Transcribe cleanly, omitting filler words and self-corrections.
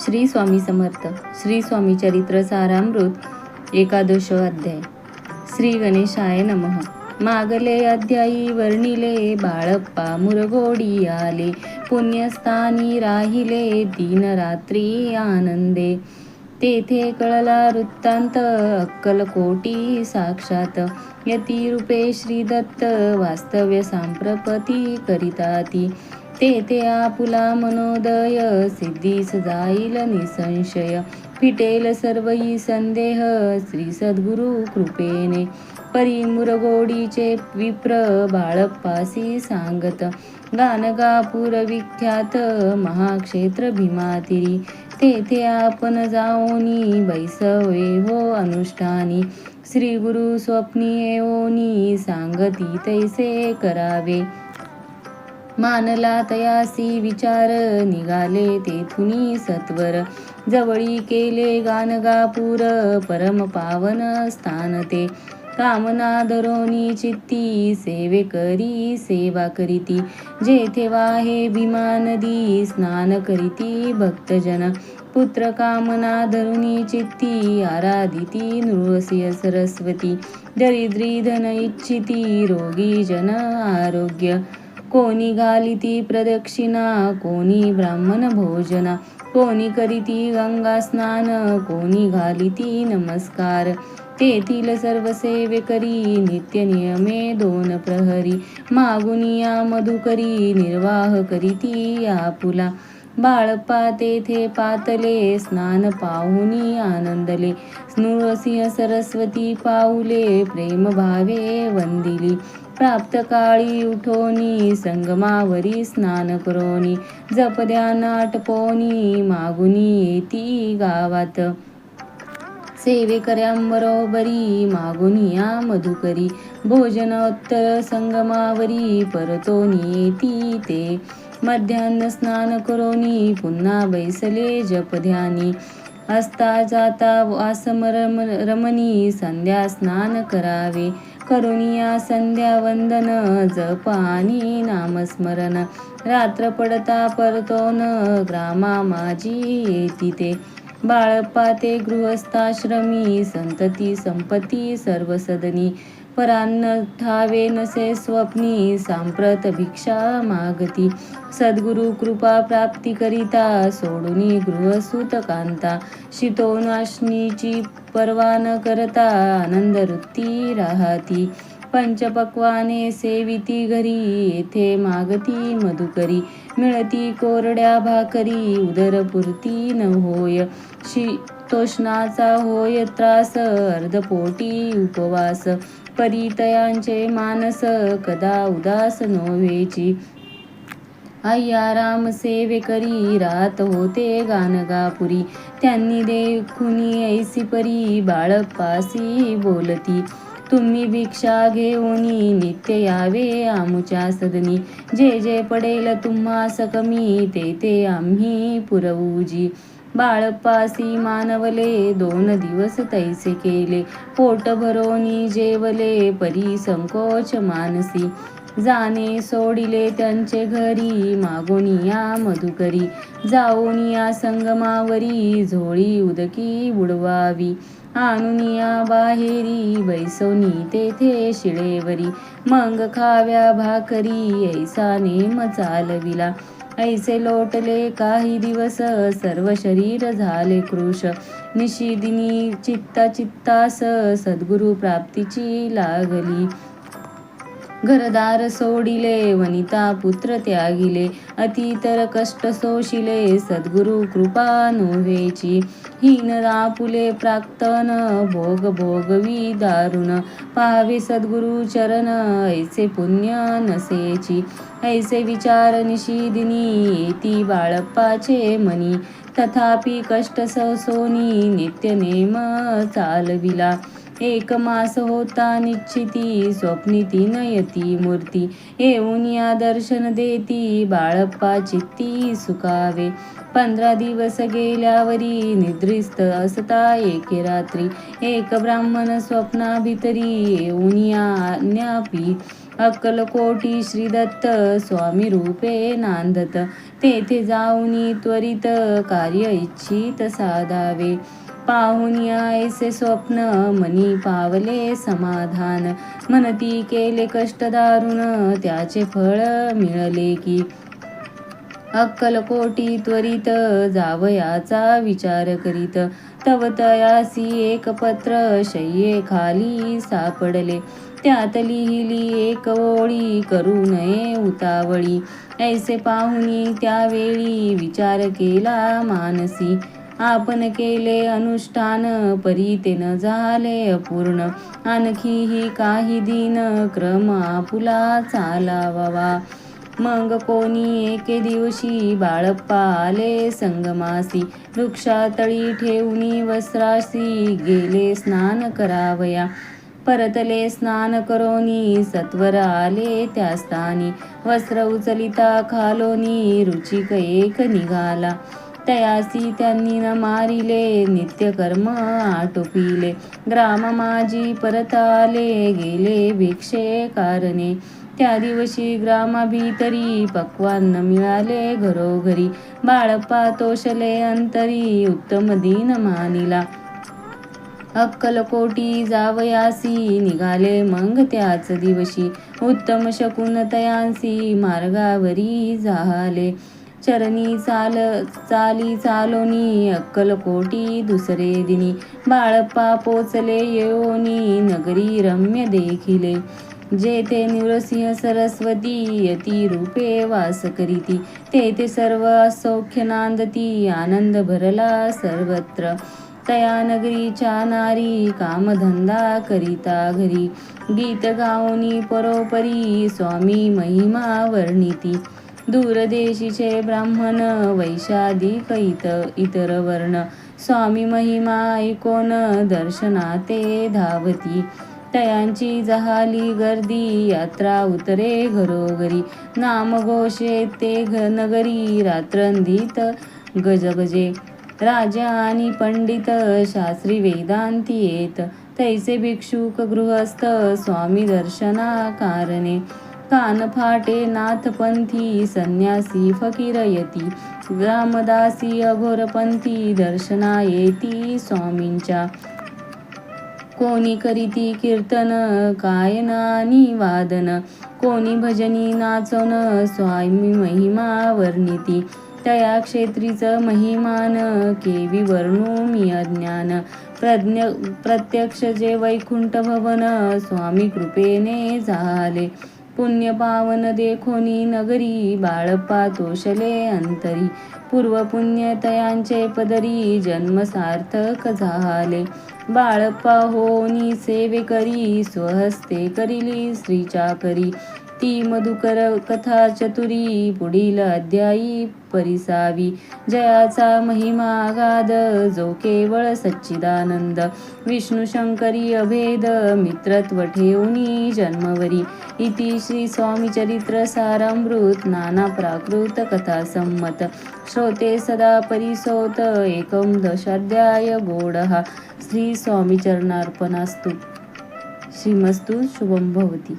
श्री स्वामी समर्थ. श्री स्वामी चरित्र सारामृत. एकादश अध्याय. श्री गणेशाय नमः. मागले अध्यायी वर्णिले बाळप्पा मुरगोडी आले. पुण्यस्थानी राहिले दीन रात्री आनंदे. तेथे कळला वृत्तांत अक्कलकोटी साक्षात. यती रूपे श्रीदत्त वास्तव्य सांप्रपती करिताती. तेथे आपुला मनोदय सिद्धीस जाईल निसंशय. फिटेल सर्वही संदेह श्री सद्गुरु कृपेने. परी मुरगोडीचे विप्र बाळप्पासी सांगत. गाणगापूर विख्यात महाक्षेत्र भीमातिरी. तेथे आपण जाओनी बैसवे हो अनुष्ठानी. श्री गुरु स्वप्नी येओनी सांगती तैसे करावे. मानला तयासी विचार निघाले तेथुनी सत्वर. जवळी केले गाणगापूर परम पावन स्थान ते. कामना धरोनी चित्ती सेवे करी सेवा करीती. जेथे वाहे भीमा नदी स्नान करीती भक्तजन. पुत्र कामना धरुनी चित्ती आराधिती नृसिंह सरस्वती. दरिद्री धन इच्छिती रोगी जन आरोग्य. कोणी घालिती प्रदक्षिणा कोणी ब्राह्मण भोजना. कोणी करीती गंगा स्नान कोणी घालिती नमस्कार. तेथील सर्व सेवे करी नित्य नियमे 2 प्रहरी. मागुनिया मधुकरी निर्वाह करीती आपुला. बाळप्पा तेथे पातले स्नान पाहुनी आनंदले. नृसिंह सरस्वती पाऊले प्रेम भावे वंदिली. प्राप्त काळी उठोनी संगमावरी स्नान करोनी. जप ध्यान आटपोनी मागुनी येती गावात. सेवेकऱ्यांबरोबरी मागुनिया मधुकरी. भोजनोत्तर संगमावरी परतोनी येती ते. मध्यान्ह स्नान करोनी पुन्हा बैसले जप ध्यानी. असता जाता वासरमणी संध्या स्नान करावे. करुनिया संध्या वंदन जप आणि नामस्मरण. रात्र पडता परतोन ग्रामा माझी येती ते. बाळप्पा ते गृहस्थाश्रमी संतती संपत्ती सर्व सदनी. परान्न ठावे नसे स्वप्नी सांप्रत भिक्षा मागती. सद्गुरु कृपा प्राप्ती करिता सोडुनी गृहसुत कांता. शीतोनाशनीची पर्वा न करता आनंद वृत्ती राहती. पंचपक्वाने सेविती घरी येथे मागती मधुकरी. मिळती कोरड्या भाकरी उदरपुरती न होय. शीतोष्णाचा होय त्रास अर्धपोटी उपवास. परितयांचे मानस कदा उदास नोव्हेची. अय्याराम सेवे करी रात होते गाणगापुरी. त्यांनी देखुनी ऐसी परी बाळप्पासी बोलती. तुम्ही भिक्षा घेऊनी नित्य यावे आमुच्या सदनी. जे जे पडेल तुम्हास कमी ते ते आम्ही पुरवूजी. बाळप्पासी मानवले 2 दिवस तैसे केले. पोट भरोनी जेवले परी संकोच मानसी. जाणे सोडिले त्यांचे घरी मागोनिया मधुकरी. जाओनिया संगमावरी झोळी उदकी बुडवावी. आणुनिया बाहेरी बैसोनी तेथे शिळेवरी. मग खाव्या भाकरी ऐसा नेम चालविला. ऐसे लोटले काही दिवस सर्व शरीर झाले कृश. निशिदिनी चित्तास सद्गुरु प्राप्तीची लागली. घरदार सोडिले वनिता पुत्र त्यागिले. अतितर कष्ट सोशिले सद्गुरु कृपा नोव्हेची. हीन आपुले प्राक्तन भोग भोगवी दारुण. पाहावे सद्गुरु चरण ऐसे पुण्य नसेची. ऐसे विचार निशिदिनी येती बाळप्पाचे मनी. तथापि कष्ट सहसोनी नित्य नेम चालविला. 1 मास होता निश्चिती स्वप्नी 3 यती मूर्ती. येऊन या दर्शन देती बाळप्पा चित्ती सुखावे. 15 दिवस गेल्यावरी निद्रिस्त असता एके रात्री. एक ब्राह्मण स्वप्ना भितरी येऊन या आज्ञापी. अक्कलकोटी श्री दत्त स्वामी रूपे नांदत. तेथे जाऊनी त्वरित कार्य इच्छित साधावे. पाहुन ऐसे स्वप्न मनी पावले समाधान. म्हणती केले कष्ट दारुण त्याचे फळ मिळाले की. अक्कलकोटी त्वरित जावयाचा विचार करीत. तव तयासी एक पत्र शय्येखाली सापडले. त्यात लिहिली एक ओळी करू नये उतावळी. ऐसे पाहुनी त्यावेळी विचार केला मानसी. आपण केले अनुष्ठान परी ते न झाले अपूर्ण. आणखीही काही दिन क्रम आपुला चालावा. मग कोणी एके दिवशी बाळप्पा आले संगमासी. वृक्षातळी ठेवूनी वस्त्रासी गेले स्नान करावया. परतले स्नान करोनी सत्वर आले त्या स्थानी. वस्त्र उचलिता खालोनी रुचिक एक निघाला. तयासी त्यांनी न मारिले नित्यकर्म आटोपिले. ग्राम माझी परत आले गेले भिक्षे कारणे. त्या दिवशी ग्रामाभीतरी पक्वान्न मिळाले घरोघरी. बाळप्पा तोषले अंतरी उत्तम दिन मानिला. अक्कलकोटी जावयासी निघाले मग त्याच दिवशी. उत्तम शकुन तयांसी मार्गावरी झाले. चरणी चाली चालोनी अक्कलकोटी दुसरे दिनी. बाळप्पा पोचले येऊनी नगरी रम्य देखिले. जेथे नृसिंह सरस्वती यती रूपे वास करीती. तेथे सर्व सौख्य नांदती आनंद भरला सर्वत्र. तया नगरीच्या नारी कामधंदा करिता घरी. गीत गाऊनी परोपरी स्वामी महिमा वर्णिती. दूरदेशीचे ब्राह्मण वैशादिक इतर वर्ण. स्वामी महिमा ऐकोन दर्शनाते धावती. तयांची जहाली गर्दी यात्रा उतरे घरोघरी. नामघोषे ते नगरी रात्रंदित गजबजे. राजा आणि पंडित शास्त्री वेदांती येत. तैसे भिक्षुक गृहस्थ स्वामी दर्शना कारणे. कान फाटे नाथपंथी संन्यासी फकीर यती. ग्रामदासी अघोरपंथी दर्शना येती स्वामींच्या. कोणी करीती कीर्तन गायन आणि वादन. कोणी भजनी नाचोन स्वामी महिमा वर्णिती. तया क्षेत्रीच महिमान केवी वर्णू मी अज्ञान. प्रत्यक्ष जे वैकुंठ भवन स्वामी कृपेने झाले. पुण्य पावन देखोनी नगरी बाळप्पा तोषले अंतरी. पूर्वपुण्य तयांचे पदरी जन्म सार्थक झाले. बाळप्पा होनी सेवे करी स्वहस्ते करिली श्रीचाकरी. ती मधुकर कथा चतुरी पुढील अध्यायी परिसावी. जयाचा महिमा अगाध जो केवळ सच्चिदानंद. विष्णू शंकरी अभेद मित्रत्व ठेवूनी जन्मवरी. इति श्री स्वामी चरित्र सारामृत नाना प्राकृत कथा संमत. श्रोते सदा परिसोत एकम दशाध्याय गोडहा. श्री स्वामी चरणार्पणास्तु. श्रीमस्तु शुभम भवती.